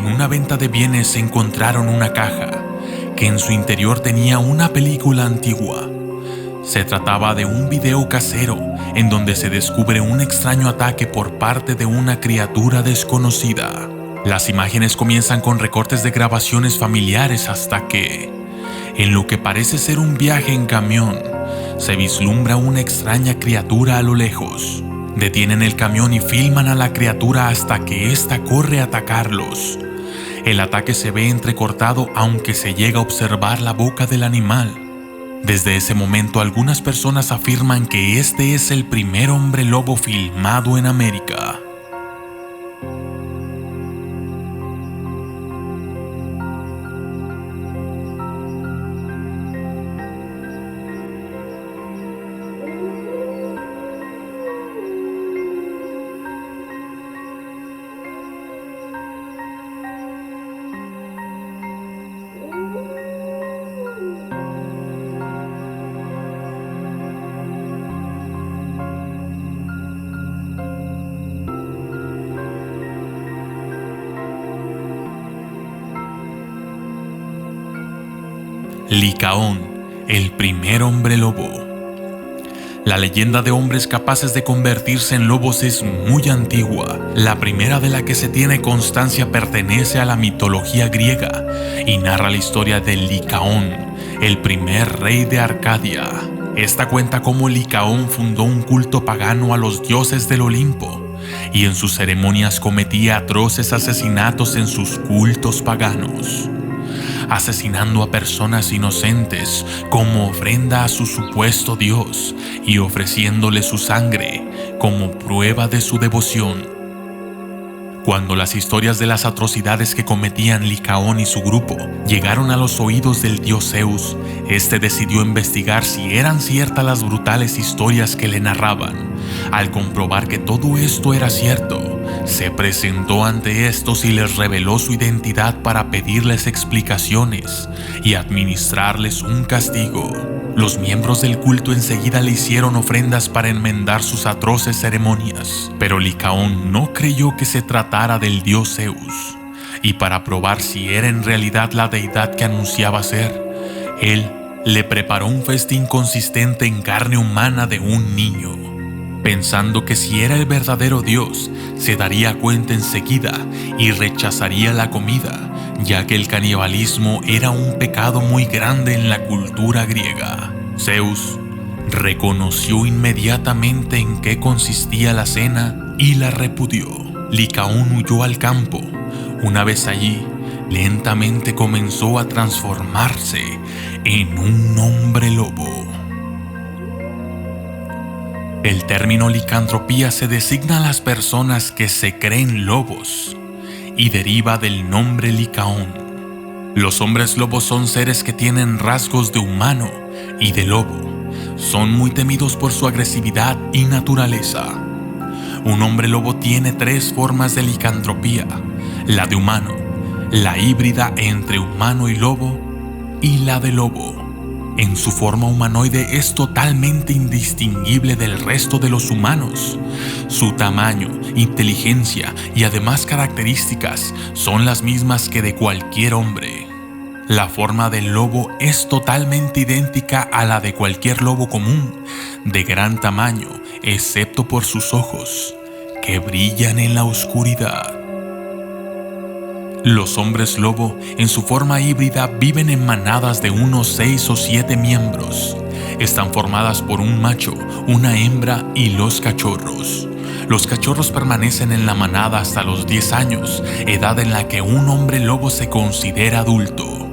En una venta de bienes encontraron una caja que en su interior tenía una película antigua. Se trataba de un video casero en donde se descubre un extraño ataque por parte de una criatura desconocida. Las imágenes comienzan con recortes de grabaciones familiares hasta que, en lo que parece ser un viaje en camión, se vislumbra una extraña criatura a lo lejos. Detienen el camión y filman a la criatura hasta que ésta corre a atacarlos. El ataque se ve entrecortado aunque se llega a observar la boca del animal. Desde ese momento algunas personas afirman que este es el primer hombre lobo filmado en América. Licaón, el primer hombre lobo. La leyenda de hombres capaces de convertirse en lobos es muy antigua. La primera de la que se tiene constancia pertenece a la mitología griega y narra la historia de Licaón, el primer rey de Arcadia. Esta cuenta cómo Licaón fundó un culto pagano a los dioses del Olimpo y en sus ceremonias cometía atroces asesinatos en sus cultos paganos, asesinando a personas inocentes como ofrenda a su supuesto dios y ofreciéndole su sangre como prueba de su devoción. Cuando las historias de las atrocidades que cometían Licaón y su grupo llegaron a los oídos del dios Zeus, este decidió investigar si eran ciertas las brutales historias que le narraban. Al comprobar que todo esto era cierto, se presentó ante estos y les reveló su identidad para pedirles explicaciones y administrarles un castigo. Los miembros del culto enseguida le hicieron ofrendas para enmendar sus atroces ceremonias, pero Licaón no creyó que se tratara del dios Zeus, y para probar si era en realidad la deidad que anunciaba ser, él le preparó un festín consistente en carne humana de un niño, pensando que si era el verdadero dios, se daría cuenta enseguida y rechazaría la comida, ya que el canibalismo era un pecado muy grande en la cultura griega. Zeus reconoció inmediatamente en qué consistía la cena y la repudió. Licaón huyó al campo. Una vez allí, lentamente comenzó a transformarse en un hombre lobo. El término licantropía se designa a las personas que se creen lobos y deriva del nombre Licaón. Los hombres lobos son seres que tienen rasgos de humano y de lobo. Son muy temidos por su agresividad y naturaleza. Un hombre lobo tiene 3 formas de licantropía: la de humano, la híbrida entre humano y lobo, y la de lobo. En su forma humanoide es totalmente indistinguible del resto de los humanos. Su tamaño, inteligencia y además características son las mismas que de cualquier hombre. La forma del lobo es totalmente idéntica a la de cualquier lobo común, de gran tamaño, excepto por sus ojos, que brillan en la oscuridad. Los hombres lobo, en su forma híbrida, viven en manadas de unos 6 o 7 miembros. Están formadas por un macho, una hembra y los cachorros. Los cachorros permanecen en la manada hasta los 10 años, edad en la que un hombre lobo se considera adulto.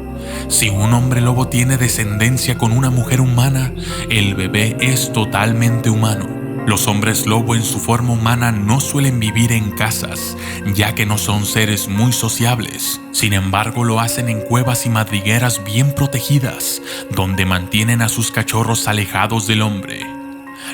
Si un hombre lobo tiene descendencia con una mujer humana, el bebé es totalmente humano. Los hombres lobo en su forma humana no suelen vivir en casas, ya que no son seres muy sociables. Sin embargo, lo hacen en cuevas y madrigueras bien protegidas, donde mantienen a sus cachorros alejados del hombre.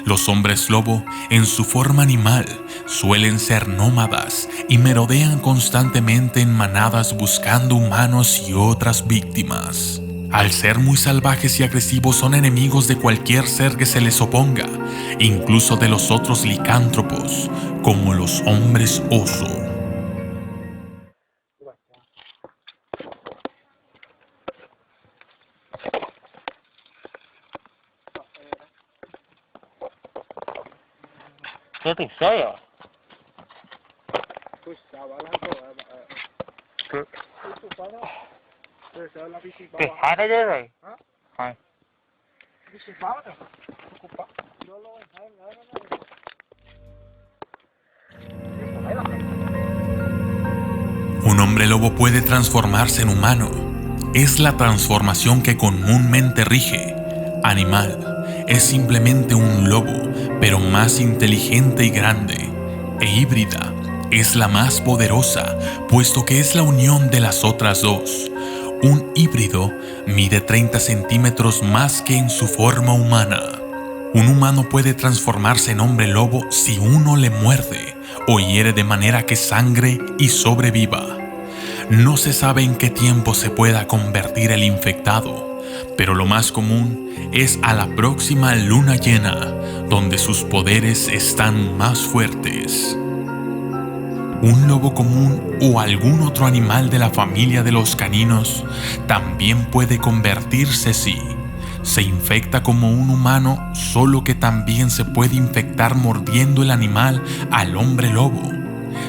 Los hombres lobo, en su forma animal, suelen ser nómadas y merodean constantemente en manadas buscando humanos y otras víctimas. Al ser muy salvajes y agresivos, son enemigos de cualquier ser que se les oponga, incluso de los otros licántropos, como los hombres oso. getting sale. ¿Qué jara de ahí? Ay. Un hombre lobo puede transformarse en humano. Es la transformación que comúnmente rige. Animal es simplemente un lobo, pero más inteligente y grande. E híbrida es la más poderosa, puesto que es la unión de las otras dos. Un híbrido mide 30 centímetros más que en su forma humana. Un humano puede transformarse en hombre lobo si uno le muerde o hiere de manera que sangre y sobreviva. No se sabe en qué tiempo se pueda convertir el infectado, pero lo más común es a la próxima luna llena, donde sus poderes están más fuertes. Un lobo común o algún otro animal de la familia de los caninos también puede convertirse si se infecta como un humano, solo que también se puede infectar mordiendo el animal al hombre lobo.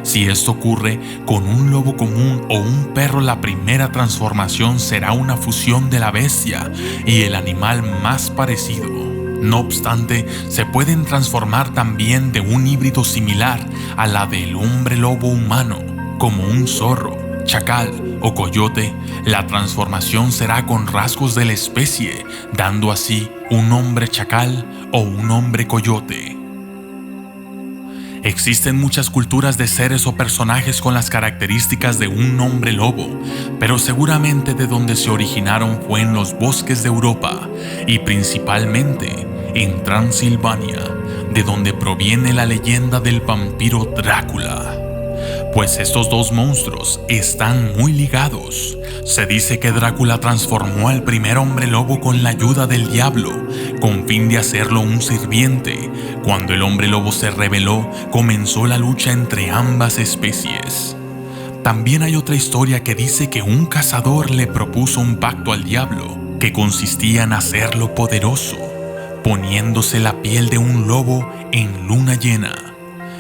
Si esto ocurre con un lobo común o un perro, la primera transformación será una fusión de la bestia y el animal más parecido. No obstante, se pueden transformar también de un híbrido similar a la del hombre lobo humano, como un zorro, chacal o coyote. La transformación será con rasgos de la especie, dando así un hombre chacal o un hombre coyote. Existen muchas culturas de seres o personajes con las características de un hombre lobo, pero seguramente de donde se originaron fue en los bosques de Europa y principalmente en Transilvania, de donde proviene la leyenda del vampiro Drácula. Pues estos dos monstruos están muy ligados. Se dice que Drácula transformó al primer hombre lobo con la ayuda del diablo, con fin de hacerlo un sirviente. Cuando el hombre lobo se rebeló, comenzó la lucha entre ambas especies. También hay otra historia que dice que un cazador le propuso un pacto al diablo, que consistía en hacerlo poderoso, poniéndose la piel de un lobo en luna llena.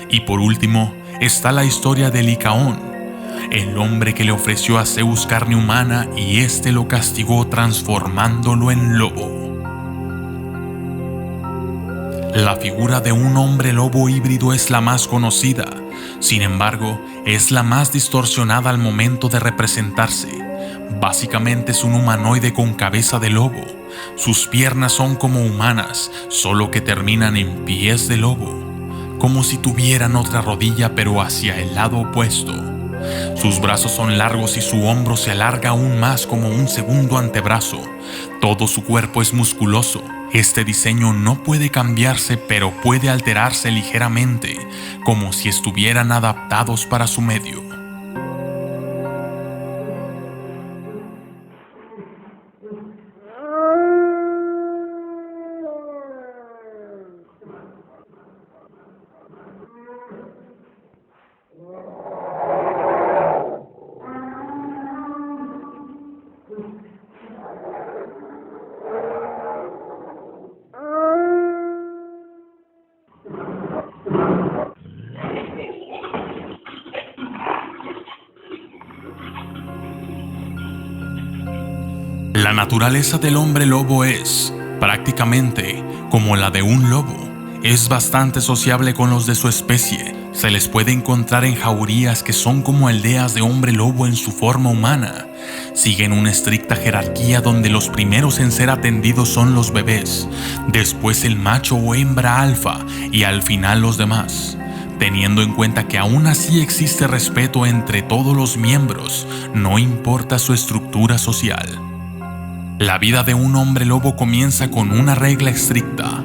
Y por último, está la historia de Licaón, el hombre que le ofreció a Zeus carne humana y éste lo castigó transformándolo en lobo. La figura de un hombre lobo híbrido es la más conocida, sin embargo, es la más distorsionada al momento de representarse. Básicamente es un humanoide con cabeza de lobo. Sus piernas son como humanas, solo que terminan en pies de lobo, como si tuvieran otra rodilla pero hacia el lado opuesto. Sus brazos son largos y su hombro se alarga aún más como un segundo antebrazo. Todo su cuerpo es musculoso. Este diseño no puede cambiarse, pero puede alterarse ligeramente, como si estuvieran adaptados para su medio. La naturaleza del hombre lobo es, prácticamente, como la de un lobo. Es bastante sociable con los de su especie. Se les puede encontrar en jaurías que son como aldeas de hombre lobo en su forma humana. Siguen una estricta jerarquía donde los primeros en ser atendidos son los bebés, después el macho o hembra alfa y al final los demás. Teniendo en cuenta que aún así existe respeto entre todos los miembros, no importa su estructura social. La vida de un hombre lobo comienza con una regla estricta.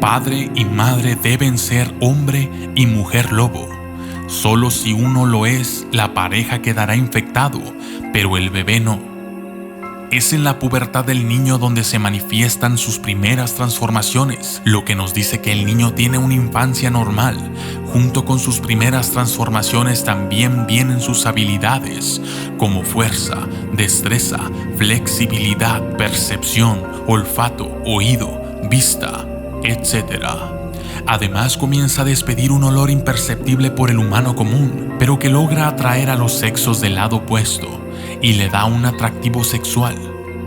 Padre y madre deben ser hombre y mujer lobo. Solo si uno lo es, la pareja quedará infectado, pero el bebé no. Es en la pubertad del niño donde se manifiestan sus primeras transformaciones, lo que nos dice que el niño tiene una infancia normal. Junto con sus primeras transformaciones también vienen sus habilidades, como fuerza, destreza, flexibilidad, percepción, olfato, oído, vista, etc. Además comienza a despedir un olor imperceptible por el humano común, pero que logra atraer a los sexos del lado opuesto y le da un atractivo sexual.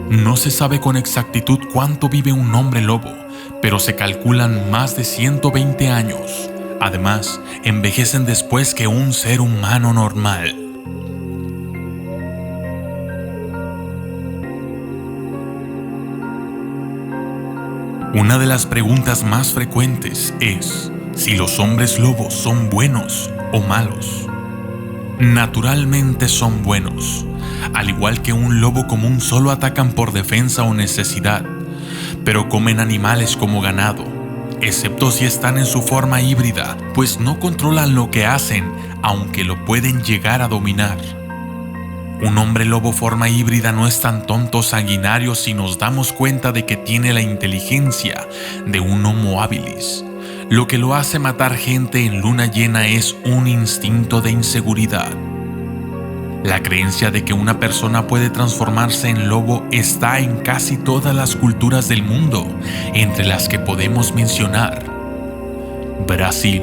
No se sabe con exactitud cuánto vive un hombre lobo, pero se calculan más de 120 años. Además, envejecen después que un ser humano normal. Una de las preguntas más frecuentes es si los hombres lobos son buenos o malos. Naturalmente son buenos. Al igual que un lobo común, solo atacan por defensa o necesidad, pero comen animales como ganado, excepto si están en su forma híbrida, pues no controlan lo que hacen, aunque lo pueden llegar a dominar. Un hombre lobo forma híbrida no es tan tonto o sanguinario si nos damos cuenta de que tiene la inteligencia de un Homo habilis. Lo que lo hace matar gente en luna llena es un instinto de inseguridad. La creencia de que una persona puede transformarse en lobo está en casi todas las culturas del mundo, entre las que podemos mencionar Brasil.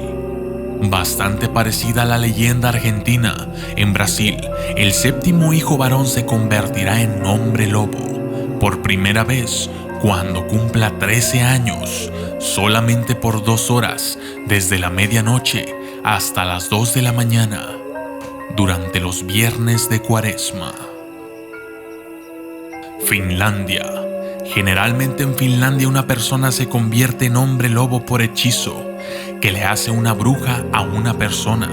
Bastante parecida a la leyenda argentina, en Brasil, el séptimo hijo varón se convertirá en hombre lobo por primera vez cuando cumpla 13 años, solamente por 2 horas, desde la medianoche hasta las 2 de la mañana, durante los viernes de Cuaresma. Finlandia. Generalmente en Finlandia una persona se convierte en hombre lobo por hechizo que le hace una bruja a una persona,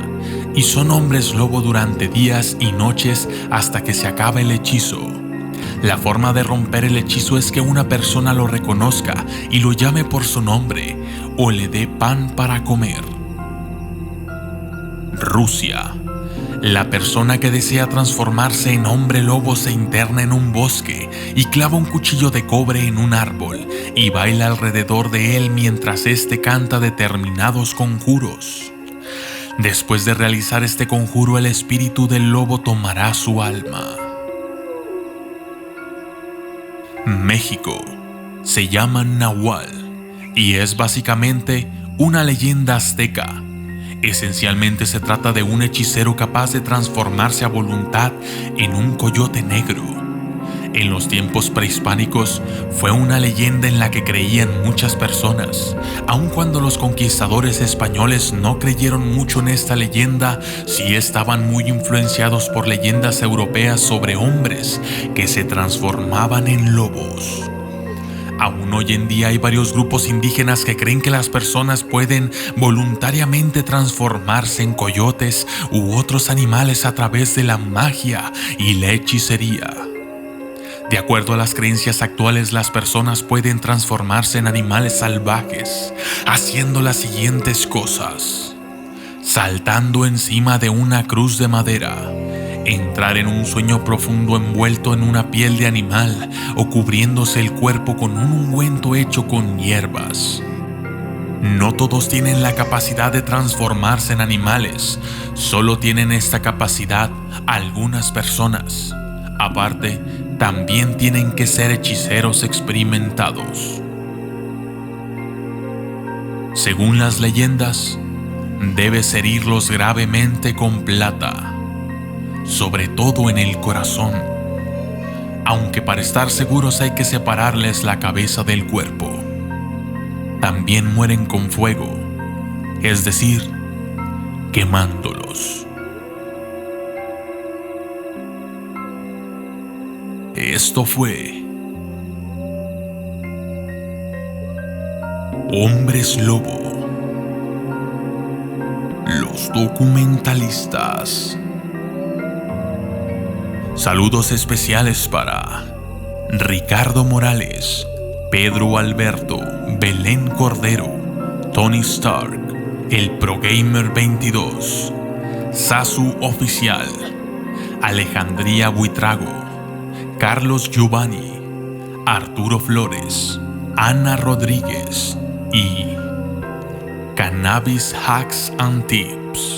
y son hombres lobo durante días y noches hasta que se acabe el hechizo. La forma de romper el hechizo es que una persona lo reconozca y lo llame por su nombre o le dé pan para comer. Rusia. La persona que desea transformarse en hombre lobo se interna en un bosque y clava un cuchillo de cobre en un árbol y baila alrededor de él mientras éste canta determinados conjuros. Después de realizar este conjuro, el espíritu del lobo tomará su alma. México. Se llama Nahual y es básicamente una leyenda azteca. Esencialmente se trata de un hechicero capaz de transformarse a voluntad en un coyote negro. En los tiempos prehispánicos fue una leyenda en la que creían muchas personas. Aun cuando los conquistadores españoles no creyeron mucho en esta leyenda, sí estaban muy influenciados por leyendas europeas sobre hombres que se transformaban en lobos. Aún hoy en día hay varios grupos indígenas que creen que las personas pueden voluntariamente transformarse en coyotes u otros animales a través de la magia y la hechicería. De acuerdo a las creencias actuales, las personas pueden transformarse en animales salvajes, haciendo las siguientes cosas: saltando encima de una cruz de madera, entrar en un sueño profundo envuelto en una piel de animal o cubriéndose el cuerpo con un ungüento hecho con hierbas. No todos tienen la capacidad de transformarse en animales, solo tienen esta capacidad algunas personas. Aparte, también tienen que ser hechiceros experimentados. Según las leyendas, debes herirlos gravemente con plata, sobre todo en el corazón, aunque para estar seguros hay que separarles la cabeza del cuerpo. También mueren con fuego, es decir, quemándolos. Esto fue Hombres Lobo, los documentalistas. Saludos especiales para Ricardo Morales, Pedro Alberto, Belén Cordero, Tony Stark, el ProGamer 22, Sasu Oficial, Alejandría Buitrago, Carlos Giovanni, Arturo Flores, Ana Rodríguez y Cannabis Hacks and Tips.